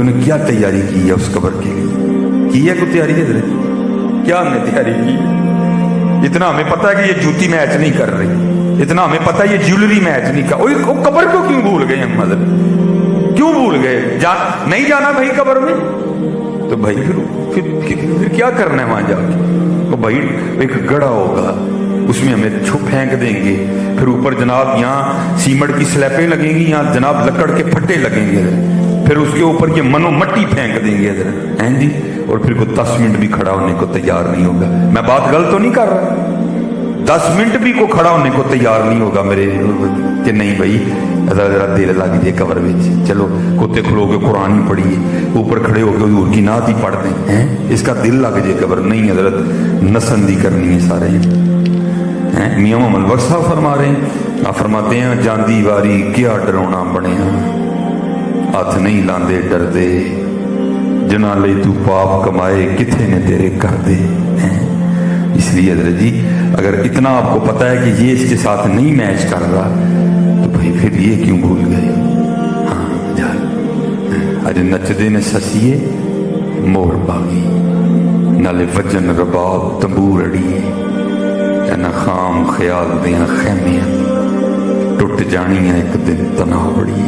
تو نے کیا تیاری کی ہے اس قبر کے لیے؟ کی ہے کوئی تیاری ہے؟ کیا ہم نے تیاری کی؟ اتنا ہمیں پتا ہے کہ یہ جوتی میچ نہیں کر رہی، اتنا ہمیں پتا ہے یہ جیولری میچ نہیں کر رہی، قبر کو کیوں بھول گئے ہم؟ مطلب کیوں بھول گئے؟ نہیں جانا بھائی قبر میں تو بھائی پھر کیا کرنا ہے وہاں جا کے؟ تو بھائی ایک گڑھا ہوگا، اس میں ہمیں پھینک دیں گے، پھر اوپر جناب یہاں سیمنٹ کی سلیپیں لگیں گی، یہاں جناب لکڑ کے پھٹے لگیں گے، پھر اس کے اوپر یہ منو مٹی پھینک دیں گے ہیں جی، اور پھر کوئی 10 منٹ بھی کھڑا ہونے کو تیار نہیں ہوگا۔ میں بات غلط تو نہیں کر رہا؟ 10 منٹ بھی کو کھڑا ہونے کو تیار نہیں ہوگا میرے کہ نہیں بھائی ذرا دل لگ جائے قبر میں، چلو کتے کھلو کے قرآن ہی پڑھیے، اوپر کھڑے ہو کے حضور کی نعت ہی پڑھ دیں، ہیں اس کا دل لگ جائے قبر نہیں، حضرت نسندی کرنی ہے سارے ہیں۔ میاں محمد بخش صاحب فرما رہے ہیں، آپ فرماتے ہیں جاندی واری کیا ڈرونا بنیا، ہاتھ نہیں لاندے ڈر دے، جنا لے تو پاپ کمائے کتنے نے تیرے کر دے۔ اس لیے حضرت جی اگر اتنا آپ کو پتا ہے کہ یہ اس کے ساتھ نہیں میچ کر رہا تو بھائی پھر یہ کیوں بھول گئے؟ ہاں جا اجے نچدے نے سسیے مور باغی، نالے وجن رباب تنبور اڑیے، نہ خام خیال دیاں خیمیاں ٹوٹ جانیاں ایک دن تنہا بڑی۔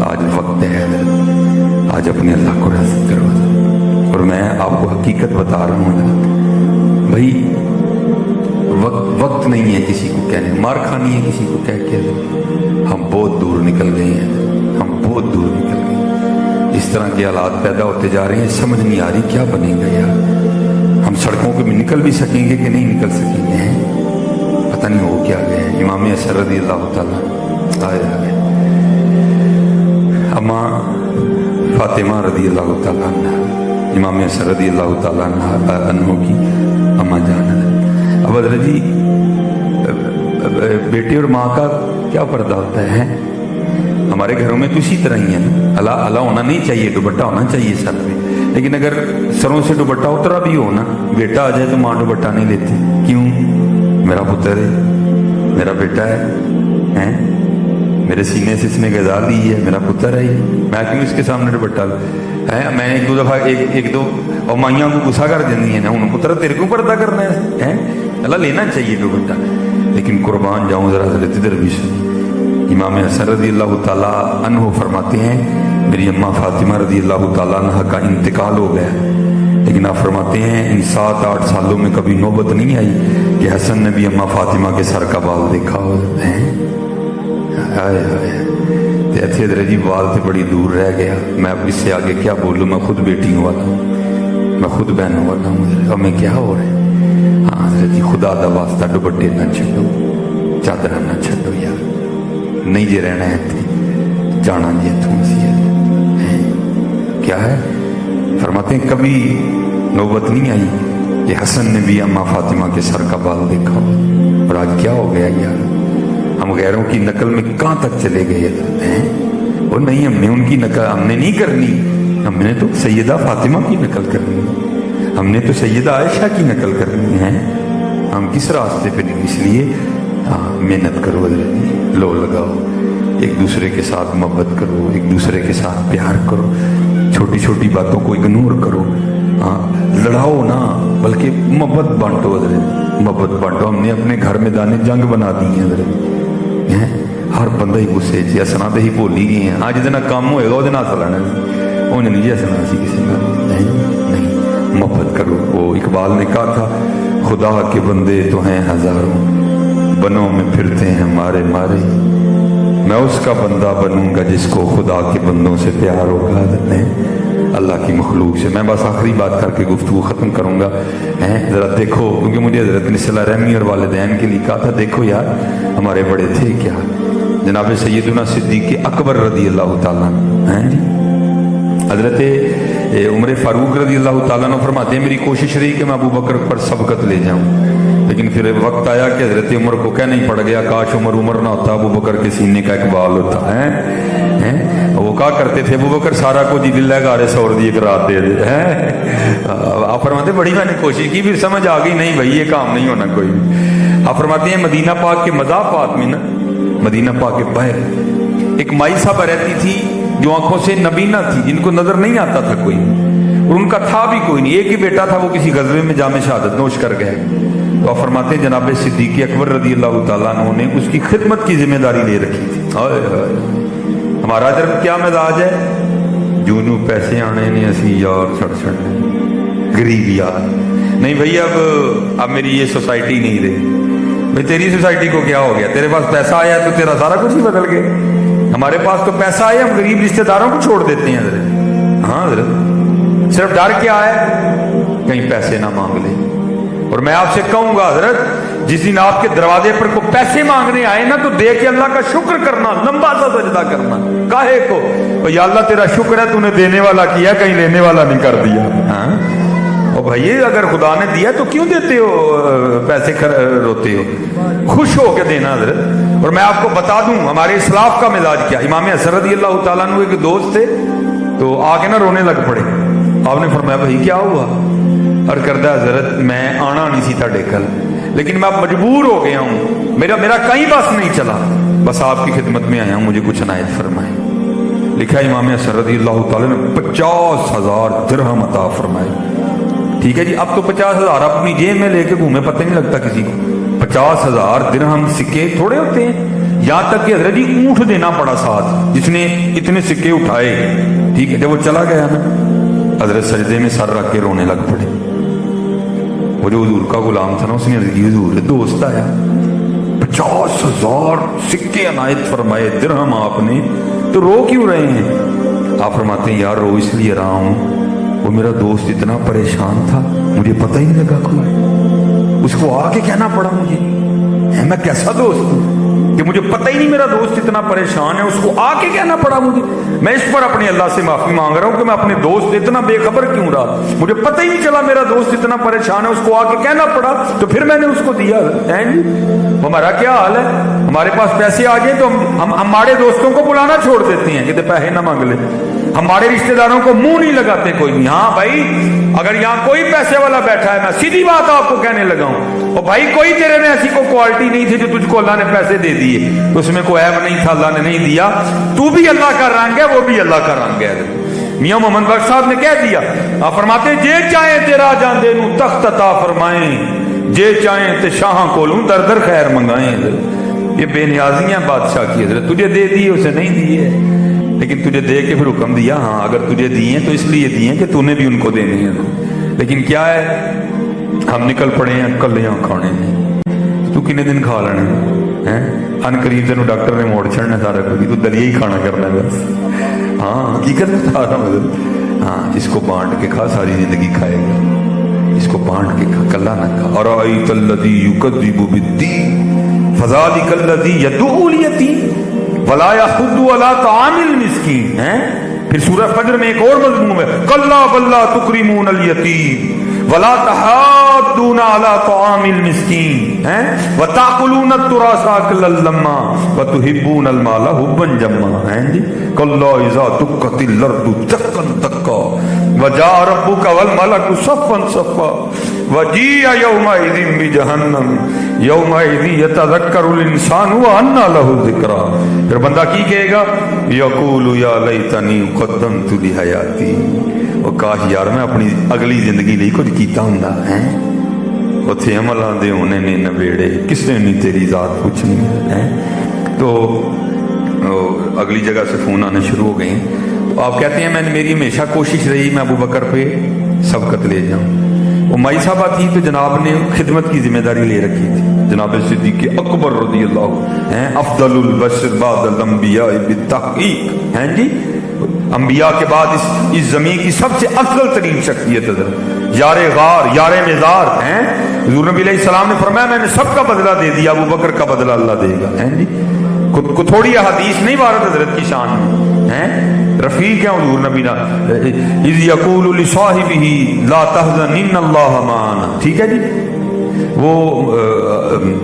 آج وقت ہے حضرت، آج اپنے اللہ کو راضی کرو، اور میں آپ کو حقیقت بتا رہا ہوں حضرت بھائی وقت نہیں ہے کسی کو کہنے، مار کھانی ہے کسی کو کہہ کے، ہم بہت دور نکل گئے ہیں، ہم بہت دور نکل گئے ہیں، اس طرح کے حالات پیدا ہوتے جا رہے ہیں، سمجھ نہیں آ رہی کیا بنے گا یار، ہم سڑکوں پہ نکل بھی سکیں گے کہ نہیں نکل سکیں گے، پتہ نہیں ہو کیا گئے ہیں۔ امام حسن رضی اللہ تعالیٰ آئے اماں فاطمہ رضی اللہ تعالیٰ عنہ، امام حسن رضی اللہ تعالیٰ عنہ کی اماں جان۔ اب حضرت جی بیٹے اور ماں کا کیا پردہ ہوتا ہے؟ ہمارے گھروں میں تو اسی طرح ہی ہے نا، اللہ ہونا نہیں چاہیے، دوپٹہ ہونا چاہیے سر میں، لیکن اگر سروں سے دوپٹہ اترا بھی ہو نا، بیٹا آ جائے تو ماں دوپٹہ نہیں لیتی، کیوں؟ میرا پتر ہے، میرا بیٹا ہے، میرے سینے سے اس نے غذا لی ہے، میرا پتر ہے، میں کیوں اس کے سامنے دوپٹہ ہے؟ میں ایک دو دفعہ ایک دو اور مائیاں کو غصہ کر دینی ہے نا، ہوں پتر تیرے کو پردہ کرنا ہے، اللہ لینا چاہیے دوپٹہ، لیکن قربان جاؤں ذرا حضرت ادھر بھی سنی، امام حسن رضی اللہ تعالیٰ عنہ فرماتے ہیں میری اماں فاطمہ رضی اللہ تعالیٰ عنہ کا انتقال ہو گیا، لیکن آپ فرماتے ہیں ان 7-8 سالوں میں کبھی نوبت نہیں آئی کہ حسن نے بھی اماں فاطمہ کے سر کا بال دیکھا ہو، ایسے حضرت جی بال سے بڑی دور رہ گیا، میں اب اس سے آگے کیا بولوں، میں خود بیٹیوں والا ہوں، میں خود بہنوں والا ہوں، اب میں کیا ہو رہا ہے؟ ہاں حضرت جی خدا دا واسطہ دوپٹے نہ چھڈو، چادر نہ چھڈو یار، نہیں جی رہنا ہے تھے جانا جی اتوں سی کیا ہے؟ فرماتے ہیں کبھی نوبت نہیں آئی کہ حسن نے بھی اماں فاطمہ کے سر کا بال دیکھا ہو، اور آج کیا ہو گیا یار، ہم غیروں کی نقل میں کہاں تک چلے گئے ہیں؟ وہ نہیں، ہم نے ان کی نقل ہم نے نہیں کرنی، ہم نے تو سیدہ فاطمہ کی نقل کرنی، ہم نے تو سیدہ عائشہ کی نقل کرنی ہے، ہم کس راستے پہ نہیں؟ اس لیے محنت کرو حضرت، لو لگاؤ، ایک دوسرے کے ساتھ محبت کرو، ایک دوسرے کے ساتھ پیار کرو، چھوٹی چھوٹی باتوں کو اگنور کرو، لڑاؤ نہ بلکہ محبت بانٹو حضرت، محبت بانٹو۔ ہم نے اپنے گھر میں دانے جنگ بنا دی ہیں حضرت، ہر بندہ ہی غصے چ ہسنا تو ہی بھول ہی گئے ہیں، ہاں جہاں کام ہوئے گا وہ ہس لینا، انہیں نہیں ہسنا سی کسی کا نہیں، محبت کرو۔ وہ اقبال نے کہا تھا خدا کے بندے تو ہیں ہزاروں، بنوں میں پھرتے ہیں مارے مارے، میں اس کا بندہ بنوں گا جس کو خدا کے بندوں سے پیار ہوگا۔ اللہ کی مخلوق سے میں بس آخری بات کر کے گفتگو ختم کروں گا، ذرا دیکھو، کیونکہ مجھے حضرت نے صلہ رحمی اور والدین کے لیے کہا تھا، دیکھو یار ہمارے بڑے تھے کیا، جناب سیدنا صدیق اکبر رضی اللہ تعالیٰ جی، حضرت عمر فاروق رضی اللہ تعالیٰ نے فرماتے ہیں میری کوشش رہی کہ میں ابو بکر پر سبقت لے جاؤں، لیکن پھر وقت آیا کہ حضرت عمر کو کہنا ہی پڑ گیا کاش عمر نہ ہوتا، ابو بکر کے سینے کا اقبال ہوتا ہے۔ وہ کہا کرتے تھے ابو بکر سارا کو جی دل گارے سور دی ایک رات دے دے، آپ فرماتے بڑی میں نے کوشش کی، پھر سمجھ آ گئی نہیں بھائی یہ کام نہیں ہونا کوئی بھی۔ آپ فرماتے ہیں مدینہ پاک کے مضافات میں نا، مدینہ پاک کے باہر ایک مائی صاحبہ رہتی تھی जो आंखों से नबीना थी, जिनको नजर नहीं आता था कोई, और उनका था भी कोई नहीं, एक ही बेटा था, वो किसी गजबे में जामे शहादत नोश कर गए। तो आप फरमाते हैं जनाब सिद्दीक अकबर रदी अल्लाह तआला अन्हु ने उसकी खिदमत की जिम्मेदारी ले रखी थी। हाय हाय, हमारा जब क्या मिजाज है, जूनू पैसे आने ने असी यार छड़ छड़ने, गरीब यार नहीं भाई, अब मेरी ये सोसाइटी नहीं रही भाई, तेरी सोसाइटी को क्या हो गया, तेरे पास पैसा आया तो तेरा सारा कुछ ही बदल गया। हमारे पास तो पैसा आया, हम गरीब रिश्तेदारों को छोड़ देते हैं हजरत। हाँ हजरत, सिर्फ डर क्या है, कहीं पैसे ना मांग ले। और मैं आपसे कहूंगा हजरत, जिस दिन आपके दरवाजे पर को पैसे मांगने आए ना, तो देख के अल्लाह का शुक्र करना, लंबा सा सजदा करना। काहे को, या अल्लाह तेरा शुक्र है तूने देने वाला किया, कहीं लेने वाला नहीं कर दिया। हाँ और भाई अगर खुदा ने दिया तो क्यों देते हो, पैसे रोते हो, खुश हो के देना हजरत। और मैं आपको बता दूं हमारे इस्लाफ का मिजाज क्या, इमाम हसन रज़ी अल्लाह तआला अन्हु एक दोस्त थे, तो आके ना रोने लग पड़े। आपने फरमाया भाई क्या हुआ, और करदा हजरत मैं आना नहीं सी ताड़े कल, लेकिन मैं मजबूर हो गया हूं, मेरा कहीं बस नहीं चला, बस आपकी खिदमत में आया हूं, मुझे कुछ इनायत फरमाए। लिखा इमाम हसन रज़ी अल्लाह तआला ने 50,000 दिरहम अता फरमाए। ठीक है जी, अब तो 50,000 अपनी जेब में लेके घूमे, पता नहीं लगता किसी को। 50,000 दिरहम सिक्के थोड़े होते हैं, यहां तक कि हजरत जी ऊंट देना पड़ा साथ, जिसने इतने सिक्के उठाए। ठीक है, जब वो चला गया ना, हजरत सजदे में सर रख के रोने लग पड़े। वो जो हुजूर का गुलाम था ना, उसने हुजूर दोस्त आया, 50,000 सिक्के अनायत फरमाए दिरहम आपने, तो रो क्यों रहे हैं? आप फरमाते हैं यार रो इसलिए रहा हूं, वो मेरा दोस्त इतना परेशान था, मुझे पता ही नहीं लगा कोई, उसको आके कहना पड़ा मुझे। मैं कैसा दोस्त हूं कि मुझे पता ही नहीं मेरा दोस्त इतना परेशान है, उसको आके कहना पड़ा मुझे। मैं इस पर अपने अल्लाह से माफी मांग रहा हूं कि मैं अपने दोस्त इतना बेखबर क्यों रहा, मुझे पता ही नहीं चला मेरा दोस्त इतना परेशान है, उसको आके कहना पड़ा, तो फिर मैंने उसको दिया। हमारा क्या हाल है, हमारे पास पैसे आ गए तो हम हमारे दोस्तों को बुलाना छोड़ देते हैं कि पैसे ना मांग ले, हमारे रिश्तेदारों को मुंह नहीं लगाते कोई नहीं। हाँ भाई, अगर यहाँ कोई पैसे वाला बैठा है, मैं सीधी बात आपको कहने लगा हूं, और भाई कोई तेरे में ऐसी कोई क्वालिटी नहीं थी जो तुझको अल्लाह ने पैसे दे दिए, तो उसमें कोई ऐब नहीं था, अल्लाह ने नहीं दिया, तू भी अल्लाह का रंग है, वो भी अल्लाह का रंग है। मियां मोहम्मद बख्श साहब ने कह दिया, आप फरमाते जे चाहे तेरा जान नू तख्त अता फरमाए, जे चाहे ते शाह कोलू दर दर खैर मंगाए। ये बेनियाजियां बादशाह की हजरत, तुझे दे दिए उसे नहीं दिए, लेकिन तुझे दे के फिर हुक्म दिया, हाँ अगर तुझे दिए तो इसलिए दिए कि तूने भी उनको देने हैं। लेकिन क्या है, हम निकल पड़े हैं कलियां खाने में, तू कितने दिन खा लेने हैं, अनकरीब तेन डॉक्टर ने मोड़ छड़ना सारा कुछ, तू दलिया ही खाना करना है बस। हाँ हकीकत बता रहा हूँ, हाँ इसको बांट के खा, सारी जिंदगी खाएगा, इसको बांट के खा, कल्ला ना खा। और अराअयतल्लज़ी युकज़्ज़िबु बिद्दीन फ़ज़ालिकल्लज़ी यदउल यतीम वला यहुद्दु अला तामिल मिस्कीन। है फिर सूरह फज्र में एक और मज़मून है, कल्ला बल्ला तुकरिमूनल यतीम वला तहाद्दूना अला तामिल मिस्कीन, है व ताकुलूनत तुरासा अकलन लम्मा व तुहिब्बूनल माला हुब्बन जम्मा। हैं जी, कल्ला इज़ा दुक्कतिल अर्दु दक्कन दक्का व जा रब्बुका वल मलकु सफ़्फ़न सफ़्फ़ा व जीअ यौमइज़िन बिजहन्नम यौमइज़िन यतज़क्करुल इंसानु व अन्ना लहु ज़िक्रा। फिर बंदा की कहेगा, यक़ूलु या लैतनी क़द्दमतु लिहयाती, ओ काश यार मैं अपनी अगली जिंदगी ਲਈ कुछ कीता हुंदा है। उत्थे अमलां दे होने ने नवेड़े, किसने नहीं तेरी जात पूछनी है। तो अगली जगह से फोन आने शुरू हो गए। तो आप कहते हैं मैंने, मेरी हमेशा कोशिश रही मैं अबू बकर पे सबकत ले जाऊं। वो माई साहबा थी तो जनाब ने खिदमत की जिम्मेदारी ले रखी थी। जनाब सिद्दीक अकबर रज़ियल्लाहु हैं अफदलुल बशर बादल अंबिया बित्तहक़ीक़, हैं जी अंबिया के बाद इस जमीन की सबसे अफजल तरीन शख्सियत यारे गार यारे मेजार हैं। हुज़ूर नबी अलैहिस्सलाम ने फरमाया मैंने सबका बदला दे दिया, अबू बकर का बदला अल्लाह देगा। हैं जी, को थोड़ी हदीस नहीं वारद हजरत की शान में हैं, रफीक है हुज़ूर नबी ना, इज़ यक़ूलु लिसाहिबिही ला तहज़न इन्नल्लाह माना। ठीक है जी, वो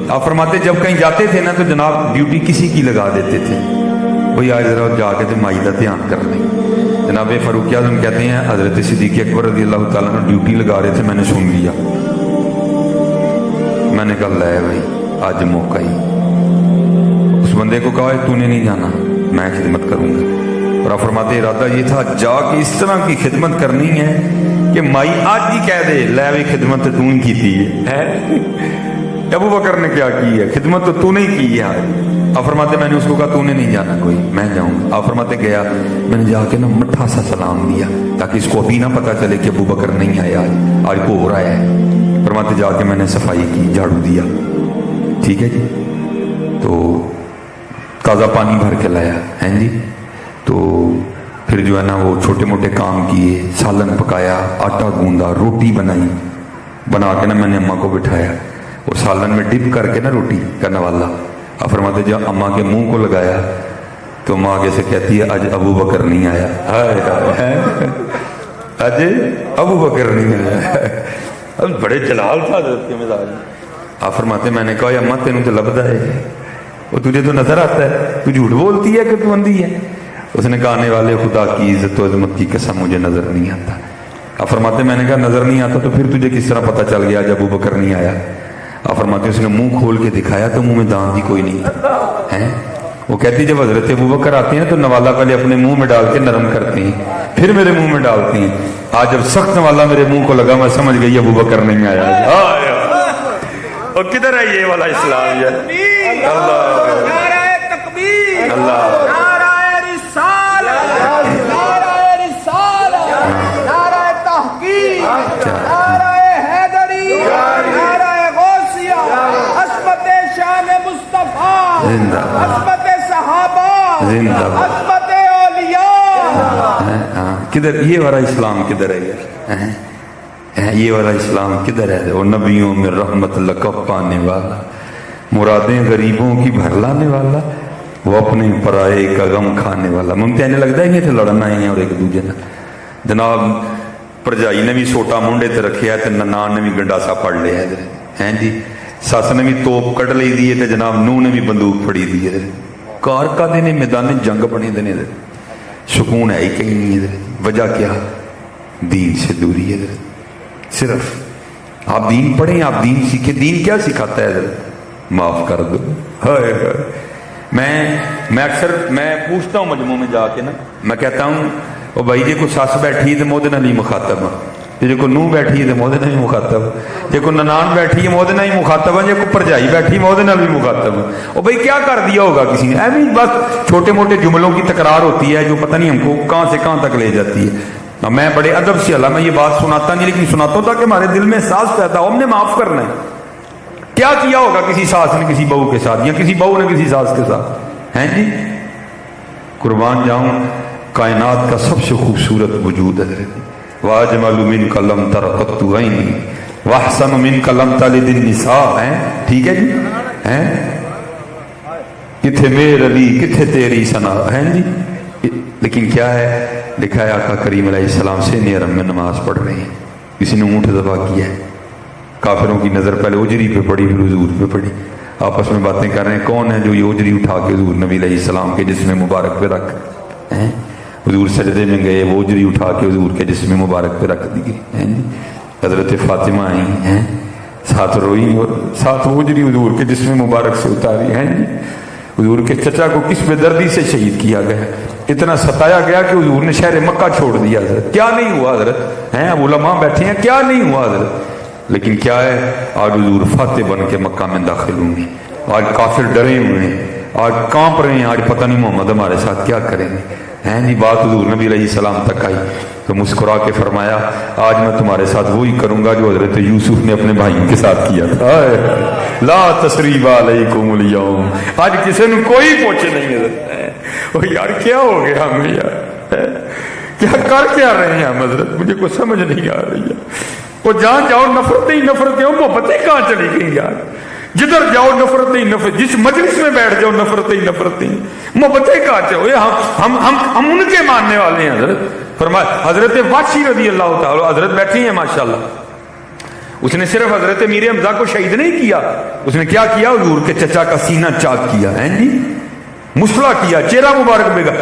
आप फरमाते जब कहीं जाते थे ना तो जनाब ड्यूटी किसी की लगा देते थे, वही आज जरा जाके तो माई का ध्यान कर लें। जनाब फारूक आज़म कहते हैं हजरत सिद्दीक़ अकबर रज़ियल्लाहु ताला अन्हु ड्यूटी लगा रहे थे, मैंने सुन लिया, मैंने कहा ले भाई आज मौका ही। उस बंदे को कहा तूने नहीं जाना, मैं खिदमत करूंगा। اور फरमाते इरादा ये था जाके इस तरह की खिदमत करनी है कि माई आज ही कह दे लै भी खिदमत तू ही की है। अबू बकर ने क्या की है, खिदमत तो तूने ही की है। आप फरमाते मैंने उसको कहा तूने नहीं जाना कोई, मैं जाऊंगा। आप फरमाते गया, मैंने जाके ना मट्ठा सा सलाम दिया ताकि इसको अभी ना पता चले कि अबू बकर नहीं आया, आज भोर आया है। फरमाते जाके मैंने सफाई की, झाड़ू दिया, ठीक है जी। तो ताज़ा पानी भर के लाया हैं जी। तो फिर जो है ना वो छोटे मोटे काम किए, सालन पकाया, आटा गूंदा, रोटी बनाई, बना के ना मैंने अम्मा को बिठाया और सालन में डिप करके ना रोटी का नवाला। अब फरमाते जब अम्मा के मुंह को लगाया तो अम्मा आगे से कहती है आज अबू बकर नहीं आया, आज अबू बकर नहीं आया। अब बड़े जलाल था हज़रत के मिजाज। आप फरमाते मैंने कहा अम्मा तेनू तो लभदा है, वो तुझे तो नजर आता है, तू झूठ बोलती है कि तू अंधी है। उसने कहा आने वाले खुदा की इज्जत और अजमत की कसम मुझे नजर नहीं आता। आप फरमाते मैंने कहा नजर नहीं आता तो फिर तुझे किस तरह पता चल गया जब अबू बकर नहीं आया। आप फरमाते उसने मुंह खोल के दिखाया तो मुंह में दांत भी कोई नहीं है। वो कहती जब हजरत अबू बकर आते हैं तो नवाला पहले अपने मुंह में डाल के नरम करते हैं, फिर मेरे मुंह में डालती हैं। आज जब सख्त नवाला मेरे मुंह को लगा मैं समझ गई अबू बकर नहीं आया। और किधर है ये वाला इस्लाम यार? अल्लाह अल्लाह किधर ये वाला इस्लाम किधर है यार? ये वाला इस्लाम किधर है? वो नबियों में रहमत लक़ब पाने वाला, मुरादें गरीबों की भर लाने वाला, वो अपने पराये का गम खाने वाला। मुझे ऐसे लगता है कि लड़ना आए हैं और एक दूजे ने। जनाब भरजाई ने भी सोटा मुंडे ते रखिया ते ननान ने भी गंडासा पड़ लिया है जी। सस ने भी तोप कड़ ली दी है ते जनाब नूह ने भी बंदूक फड़ी दी है। कार का दिन मैदान जंग बने दिन, सुकून है ही कहीं नहीं इधर। वजह क्या? दीन से दूरी है इधर। सिर्फ आप दीन पढ़ें, आप दीन सीखें। दीन क्या सिखाता है इधर? माफ कर दो। हाय हाय। मैं अक्सर मैं पूछता हूँ मजमू में जाके ना, मैं कहता हूँ ओ भाई जे को सस बैठी तो मोदे नाल ही मुखातब है, जे को नूह बैठी है तो मोदे नाल ही मुखातब, जे को ननान बैठी है मोदे नाल ही मुखातब है, जे को भरजाई बैठी मोदे नाल भी मुखातब है। ओ भाई क्या कर दिया होगा किसी ने? ऐਵੇਂ बस छोटे मोटे जुमलों की तकरार होती है जो पता नहीं हमको कहाँ से कहाँ तक ले जाती है। मैं बड़े अदब से अल्लाह मैं ये बात सुनाता नहीं, लेकिन सुनाता हूँ ताकि हमारे दिल में एहसास पैदा हो, हमने माफ करना है। क्या किया होगा किसी सास ने किसी बहू के साथ, या किसी बहू ने किसी सास के साथ? हैं जी, कुर्बान जाऊं कायनात का सबसे खूबसूरत वजूद है। वाजमलु मिन कलम तरकतु ऐनी वाहसन मिन कलम तलिदिन निसा है। ठीक है जी, हैं किथे मेर अली किथे तेरी सना है जी। लेकिन क्या है लिखा है आका करीम अलैहिस्सलाम से नियरम में नमाज पढ़ रहे हैं, किसी ने ऊँट दबा किया है, काफिरों की नजर पहले उजरी पे पड़ी फिर हुजूर पे पड़ी, आपस में बातें कर रहे हैं कौन है जो ये उजरी उठा के हुजूर नबी अलैहिस्सलाम के जिस्म मुबारक पे रख हैं। हुजूर सजदे में गए, वो उजरी उठा के हुजूर के जिस्म मुबारक पे रख दी गई। हजरत फातिमा आई हैं, साथ रोई और साथ वो उजरी हुजूर के जिस्म मुबारक से उतारी हैं। हुजूर के चचा को किस बेदर्दी से शहीद किया गया, इतना सताया गया कि हुजूर ने शहर मक्का छोड़ दिया। हजरत क्या नहीं हुआ हजरत हैं, उलमा बैठे हैं, क्या नहीं हुआ हजरत। लेकिन क्या है आज हुजूर फाते बन के मक्का में दाखिल होंगे, आज काफिर डरे हुए हैं, आज कांप रहे हैं, आज पता नहीं मोहम्मद हमारे साथ क्या करेंगे हैं जी। बात हुजूर नबी अलैहिस्सलाम तक आई तो मुस्कुरा के फरमाया आज मैं तुम्हारे साथ वही करूंगा जो हजरत यूसुफ ने अपने भाइयों के साथ किया था। ला तसरीबा अलैकुमुल यौम, आज किसी ने कोई पूछे नहीं है। ओ यार क्या हो गया हमें यार, क्या कर क्या रहे हैं हम हजरत, मुझे कुछ समझ नहीं आ रही है। वो जहां जाओ नफरतें ही नफरतें, मोहब्बतें कहां चली गई यार। जिधर जाओ नफरतें ही नफरत, जिस मजलिस में बैठ जाओ नफरतें ही नफरतें, मोहब्बतें कहां चलो। हम उनके मानने वाले हैं हजरत। फरमाया हजरत वाशी रज़ी अल्लाह ताला, हजरत बैठी हैं माशाल्लाह। उसने सिर्फ हजरत मीर हमजा को शहीद नहीं किया, उसने क्या किया हुजूर के चचा का सीना चाक किया है जी, मुसला किया, चेहरा मुबारक बिगाड़ा।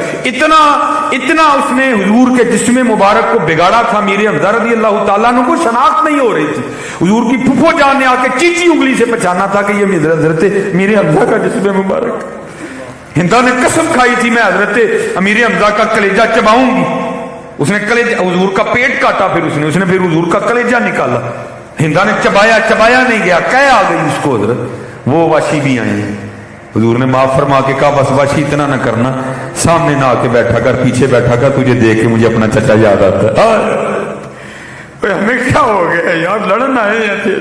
इतना उसने हुजूर के जिस्म मुबारक को बिगाड़ा था। मीर हमजा रज़ी अल्लाह ताला अन्हु को शनाख्त नहीं हो रही थी। हुजूर की फुफो जान ने आके चीची उंगली से पहचाना था कि ये हजरत मीर हमजा का जिस्म मुबारक। ہندا نے قسم کھائی تھی میں حضرت امیر حمزہ کا کلیجہ چباؤں گی. اس نے کلیجہ حضور کا پیٹ کاٹا, پھر اس نے پھر حضور کا کلیجہ نکالا. ہندا نے چبایا نہیں گیا, کہہ آ گئی اس کو حضرت. وہ وحشی بھی آئے ہیں. حضور نے معاف فرما کے کہا بس وحشی اتنا نہ کرنا, سامنے نہ آ کے بیٹھا کر, پیچھے بیٹھا کر, تجھے دیکھ کے مجھے اپنا چچا یاد آتا ہے. ہمیں کیا ہو گیا یار, لڑن آئے ہیں,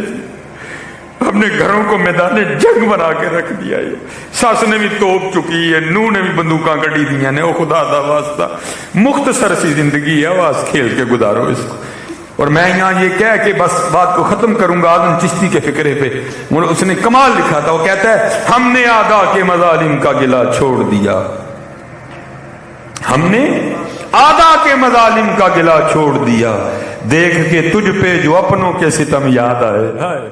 اپنے گھروں کو میدان جنگ بنا کے رکھ دیا ہے. ساس نے بھی توپ چکی ہے, نو نے بھی بندوقاں کٹی دیا نے. او خدا دا واسطہ مختصر سی زندگی ہے, آواز کھیل کے گزارو اس کو. اور میں یہاں یہ کہہ کے بس بات کو ختم کروں گا آدم چشتی کے فکرے پہ. اس نے کمال لکھا تھا, وہ کہتا ہے ہم نے آدھا کے مظالم کا گلہ چھوڑ دیا, ہم نے آدھا کے مظالم کا گلہ چھوڑ دیا, دیکھ کے تجھ پہ جو اپنوں کے ستم یاد آئے.